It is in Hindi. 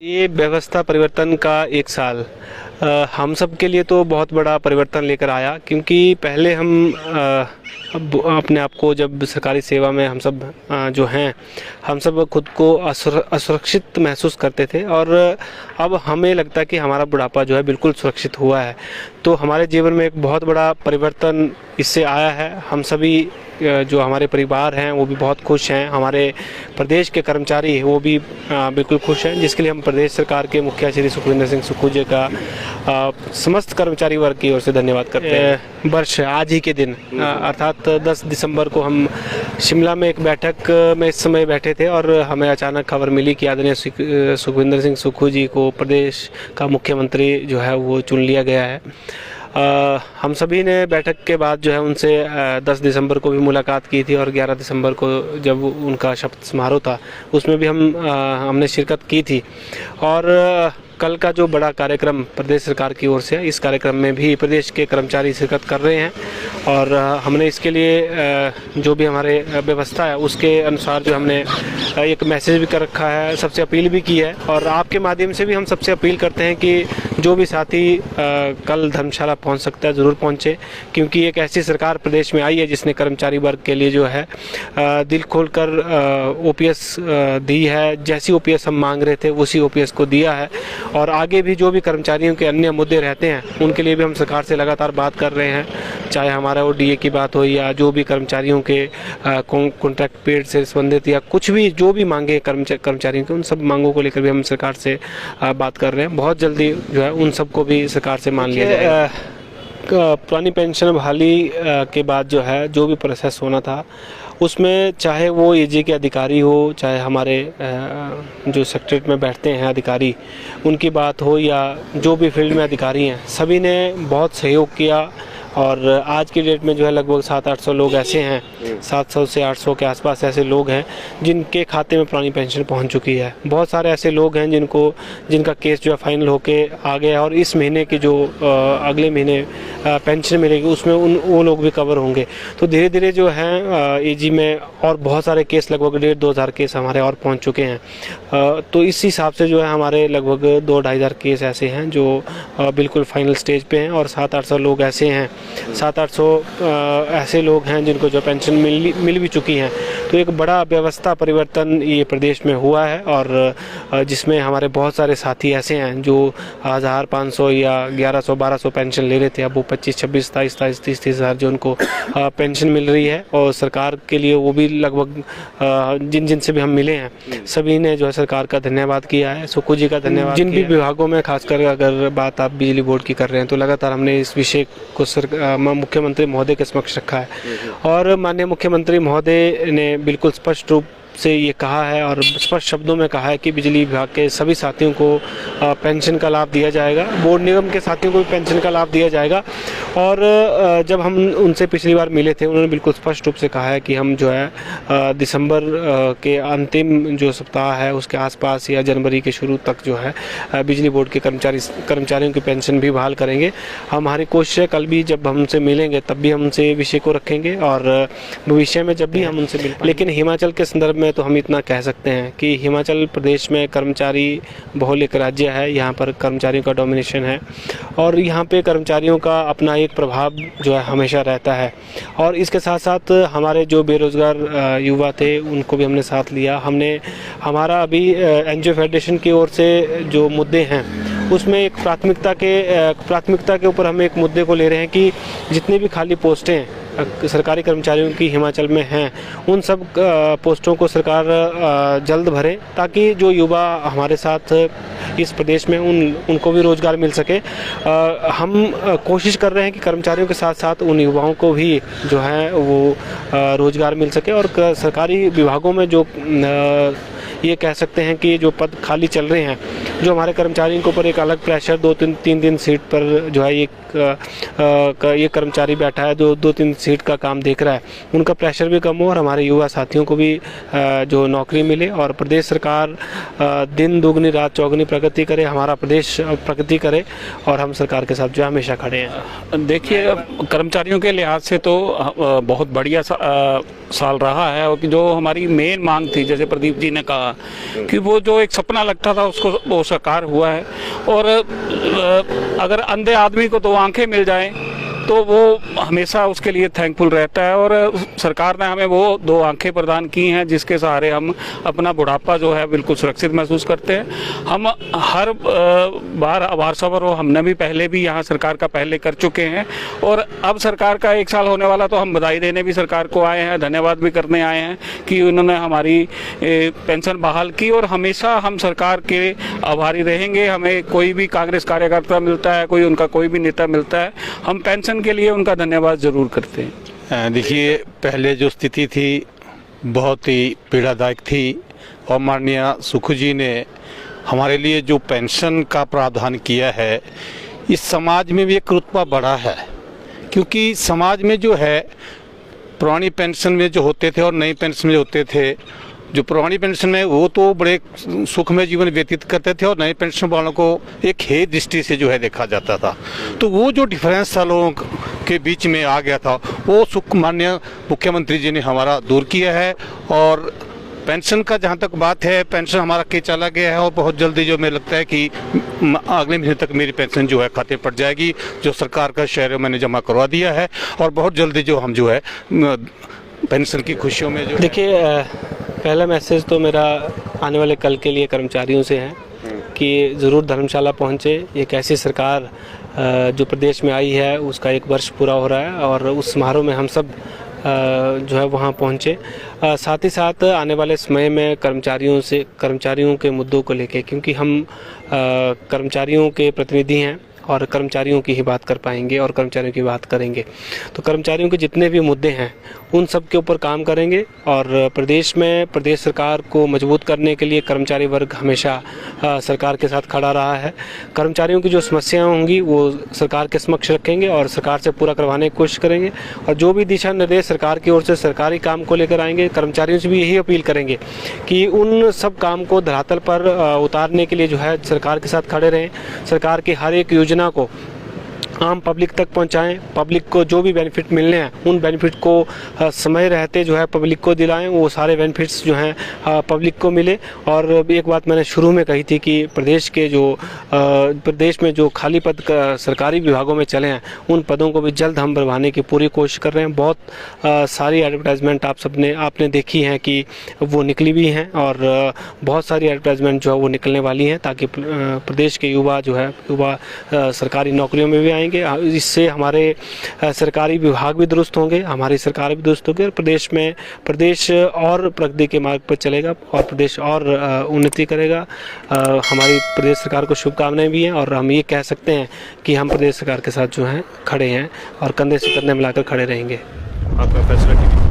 ये व्यवस्था परिवर्तन का एक साल हम सब के लिए तो बहुत बड़ा परिवर्तन लेकर आया, क्योंकि पहले हम अपने आप को जब सरकारी सेवा में हम सब जो हैं हम सब खुद को असुरक्षित महसूस करते थे, और अब हमें लगता है कि हमारा बुढ़ापा जो है बिल्कुल सुरक्षित हुआ है। तो हमारे जीवन में एक बहुत बड़ा परिवर्तन इससे आया है। हम सभी जो हमारे परिवार हैं वो भी बहुत खुश हैं, हमारे प्रदेश के कर्मचारी वो भी बिल्कुल खुश हैं, जिसके लिए हम प्रदेश सरकार के मुखिया श्री सुखविंदर सिंह सुक्खू जी का समस्त कर्मचारी वर्ग की ओर से धन्यवाद करते हैं। वर्ष आज ही के दिन अर्थात 10 दिसंबर को हम शिमला में एक बैठक में इस समय बैठे थे, और हमें अचानक खबर मिली कि आदरणीय सुखविंदर सिंह सुक्खू जी को प्रदेश का मुख्यमंत्री जो है वो चुन लिया गया है। हम सभी ने बैठक के बाद जो है उनसे 10 दिसंबर को भी मुलाकात की थी, और 11 दिसंबर को जब उनका शपथ समारोह था उसमें भी हमने शिरकत की थी। और कल का जो बड़ा कार्यक्रम प्रदेश सरकार की ओर से है, इस कार्यक्रम में भी प्रदेश के कर्मचारी शिरकत कर रहे हैं, और हमने इसके लिए जो भी हमारे व्यवस्था है उसके अनुसार जो हमने एक मैसेज भी कर रखा है, सबसे अपील भी की है, और आपके माध्यम से भी हम सबसे अपील करते हैं कि जो भी साथी कल धर्मशाला पहुंच सकता है ज़रूर पहुंचे, क्योंकि एक ऐसी सरकार प्रदेश में आई है जिसने कर्मचारी वर्ग के लिए जो है दिल खोलकर ओपीएस दी है। जैसी ओपीएस हम मांग रहे थे उसी ओपीएस को दिया है, और आगे भी जो भी कर्मचारियों के अन्य मुद्दे रहते हैं उनके लिए भी हम सरकार से लगातार बात कर रहे हैं, चाहे हमारा ओडीए की बात हो या जो भी कर्मचारियों के कॉन्ट्रैक्ट पीरियड से संबंधित या कुछ भी जो भी मांगे कर्मचारियों के, उन सब मांगों को लेकर भी हम सरकार से बात कर रहे हैं। बहुत जल्दी जो है उन सबको भी सरकार से मान लिया जाएगा। पुरानी पेंशन बहाली के बाद जो है जो भी प्रोसेस होना था उसमें, चाहे वो एजी के अधिकारी हो, चाहे हमारे जो सेक्रेटरीट में बैठते हैं अधिकारी उनकी बात हो, या जो भी फील्ड में अधिकारी हैं, सभी ने बहुत सहयोग किया। और आज की डेट में जो है लगभग 700-800 लोग ऐसे हैं, 700 से 800 के आसपास ऐसे लोग हैं जिनके खाते में पुरानी पेंशन पहुंच चुकी है। बहुत सारे ऐसे लोग हैं जिनका केस जो है फाइनल होके आ गया, और इस महीने की जो अगले महीने पेंशन मिलेगी उसमें वो लोग भी कवर होंगे। तो धीरे धीरे जो है एजी में और बहुत सारे केस, लगभग 1,500-2 हज़ार केस हमारे और पहुँच चुके हैं। तो इस हिसाब से जो है हमारे लगभग 2-2.5 हज़ार केस ऐसे हैं जो बिल्कुल फाइनल स्टेज पे हैं, और 700-800 लोग ऐसे हैं, 700-800 ऐसे लोग हैं जिनको जो पेंशन मिल भी चुकी हैं। तो एक बड़ा व्यवस्था परिवर्तन ये प्रदेश में हुआ है, और जिसमें हमारे बहुत सारे साथी ऐसे हैं जो 1,500 या 1100-1200 पेंशन ले रहे थे, अब वो 25-26, 27-27, 30-30 हज़ार जो उनको पेंशन मिल रही है। और सरकार के लिए वो भी लगभग जिन से भी हम मिले हैं सभी ने जो है सरकार का धन्यवाद किया है, सुक्खू जी का धन्यवाद। जिन भी विभागों में खासकर अगर बात आप बिजली बोर्ड की कर रहे हैं तो लगातार हमने इस विषय को मुख्यमंत्री महोदय के समक्ष रखा है, और माननीय मुख्यमंत्री महोदय ने बिल्कुल स्पष्ट रूप से ये कहा है और स्पष्ट शब्दों में कहा है कि बिजली विभाग के सभी साथियों को पेंशन का लाभ दिया जाएगा, बोर्ड निगम के साथियों को भी पेंशन का लाभ दिया जाएगा। और जब हम उनसे पिछली बार मिले थे उन्होंने बिल्कुल स्पष्ट रूप से कहा है कि हम जो है दिसंबर के अंतिम जो सप्ताह है उसके आसपास या जनवरी के शुरू तक जो है बिजली बोर्ड के कर्मचारियों की पेंशन भी बहाल करेंगे। हमारी कोशिश है, कल भी जब हम उनसे मिलेंगे तब भी हम उनसे विषय को रखेंगे, और भविष्य में जब भी हम उनसे मिल। लेकिन हिमाचल के संदर्भ में तो हम इतना कह सकते हैं कि हिमाचल प्रदेश में कर्मचारी बहुल एक राज्य है, यहाँ पर कर्मचारियों का डोमिनेशन है, और यहाँ पे कर्मचारियों का अपना एक प्रभाव जो है हमेशा रहता है। और इसके साथ साथ हमारे जो बेरोजगार युवा थे उनको भी हमने साथ लिया। हमारा अभी एनजीओ फेडरेशन की ओर से जो मुद्दे हैं उसमें एक प्राथमिकता के ऊपर हम एक मुद्दे को ले रहे हैं कि जितनी भी खाली पोस्टें सरकारी कर्मचारियों की हिमाचल में हैं उन सब पोस्टों को सरकार जल्द भरे, ताकि जो युवा हमारे साथ इस प्रदेश में उनको भी रोज़गार मिल सके। हम कोशिश कर रहे हैं कि कर्मचारियों के साथ साथ उन युवाओं को भी जो है वो रोज़गार मिल सके, और सरकारी विभागों में जो ये कह सकते हैं कि जो पद खाली चल रहे हैं, जो हमारे कर्मचारियों के ऊपर एक अलग प्रेशर 2-3 सीट पर जो है ये कर्मचारी बैठा है जो 2-3 सीट का काम देख रहा है, उनका प्रेशर भी कम हो और हमारे युवा साथियों को भी जो नौकरी मिले, और प्रदेश सरकार दिन दुगनी रात चौगुनी प्रगति करे, हमारा प्रदेश प्रगति करे, और हम सरकार के साथ जो हमेशा खड़े हैं। देखिए, कर्मचारियों के लिहाज से तो बहुत बढ़िया साल रहा है, और जो हमारी मेन मांग थी, जैसे प्रदीप जी ने कहा कि वो जो एक सपना लगता था उसको वो साकार हुआ है। और अगर अंधे आदमी को 2 आंखें मिल जाएं तो वो हमेशा उसके लिए थैंकफुल रहता है। और सरकार ने हमें वो 2 आंखें प्रदान की हैं जिसके सहारे हम अपना बुढ़ापा जो है बिल्कुल सुरक्षित महसूस करते हैं। हम हर बार आभार सभर हो, हमने भी पहले भी यहाँ सरकार का पहले कर चुके हैं और अब सरकार का 1 साल होने वाला, तो हम बधाई देने भी सरकार को आए हैं, धन्यवाद भी करने आए हैं कि उन्होंने हमारी पेंशन बहाल की। और हमेशा हम सरकार के आभारी रहेंगे। हमें कोई भी कांग्रेस कार्यकर्ता मिलता है, कोई उनका कोई भी नेता मिलता है, हम पेंशन के लिए उनका धन्यवाद जरूर करते हैं। देखिए, पहले जो स्थिति थी बहुत ही पीड़ादायक थी और माननीय सुखू जी ने हमारे लिए जो पेंशन का प्रावधान किया है, इस समाज में भी एक रुतबा बढ़ा है। क्योंकि समाज में जो है पुरानी पेंशन में जो होते थे और नई पेंशन में होते थे, जो पुरानी पेंशन में वो तो बड़े सुखमय जीवन व्यतीत करते थे और नए पेंशन वालों को एक हेय दृष्टि से जो है देखा जाता था। तो वो जो डिफरेंस था लोगों के बीच में आ गया था, वो सुख माननीय मुख्यमंत्री जी ने हमारा दूर किया है। और पेंशन का जहाँ तक बात है, पेंशन हमारा के चला गया है और बहुत जल्दी जो मुझे लगता है कि अगले महीने तक मेरी पेंशन जो है खाते पड़ जाएगी, जो सरकार का शेयर है मैंने जमा करवा दिया है। और बहुत जल्दी जो हम जो है पेंशन की खुशियों में जो देखिए, पहला मैसेज तो मेरा आने वाले कल के लिए कर्मचारियों से है कि ज़रूर धर्मशाला पहुँचे। एक ऐसी सरकार जो प्रदेश में आई है उसका 1 वर्ष पूरा हो रहा है और उस समारोह में हम सब जो है वहाँ पहुँचे। साथ ही साथ आने वाले समय में कर्मचारियों के मुद्दों को लेके, क्योंकि हम कर्मचारियों के प्रतिनिधि हैं और कर्मचारियों की ही बात कर पाएंगे और कर्मचारियों की बात करेंगे, तो कर्मचारियों के जितने भी मुद्दे हैं उन सब के ऊपर काम करेंगे। और प्रदेश सरकार को मजबूत करने के लिए कर्मचारी वर्ग हमेशा सरकार के साथ खड़ा रहा है। कर्मचारियों की जो समस्याएं होंगी वो सरकार के समक्ष रखेंगे और सरकार से पूरा करवाने की कोशिश करेंगे। और जो भी दिशा निर्देश सरकार की ओर से सरकारी काम को लेकर आएंगे, कर्मचारियों से भी यही अपील करेंगे कि उन सब काम को धरातल पर उतारने के लिए जो है सरकार के साथ खड़े रहें। सरकार की हर एक योजना को आम पब्लिक तक पहुंचाएं। पब्लिक को जो भी बेनिफिट मिलने हैं उन बेनिफिट को समय रहते जो है पब्लिक को दिलाएं। वो सारे बेनिफिट्स जो हैं पब्लिक को मिले। और एक बात मैंने शुरू में कही थी कि प्रदेश में जो खाली पद सरकारी विभागों में चले हैं उन पदों को भी जल्द हम भरवाने की पूरी कोशिश कर रहे हैं। बहुत सारी एडवर्टाइजमेंट आपने देखी हैं कि वो निकली भी हैं और बहुत सारी एडवर्टाइजमेंट जो है वो निकलने वाली हैं, ताकि प्रदेश के युवा सरकारी नौकरियों में भी आएंगे। इससे हमारे सरकारी विभाग भी दुरुस्त होंगे, हमारी सरकार भी दुरुस्त होगी और प्रदेश और प्रगति के मार्ग पर चलेगा और प्रदेश और उन्नति करेगा। हमारी प्रदेश सरकार को शुभकामनाएं भी हैं और हम ये कह सकते हैं कि हम प्रदेश सरकार के साथ जो हैं खड़े हैं और कंधे से कंधे मिलाकर खड़े रहेंगे। आपका फैसला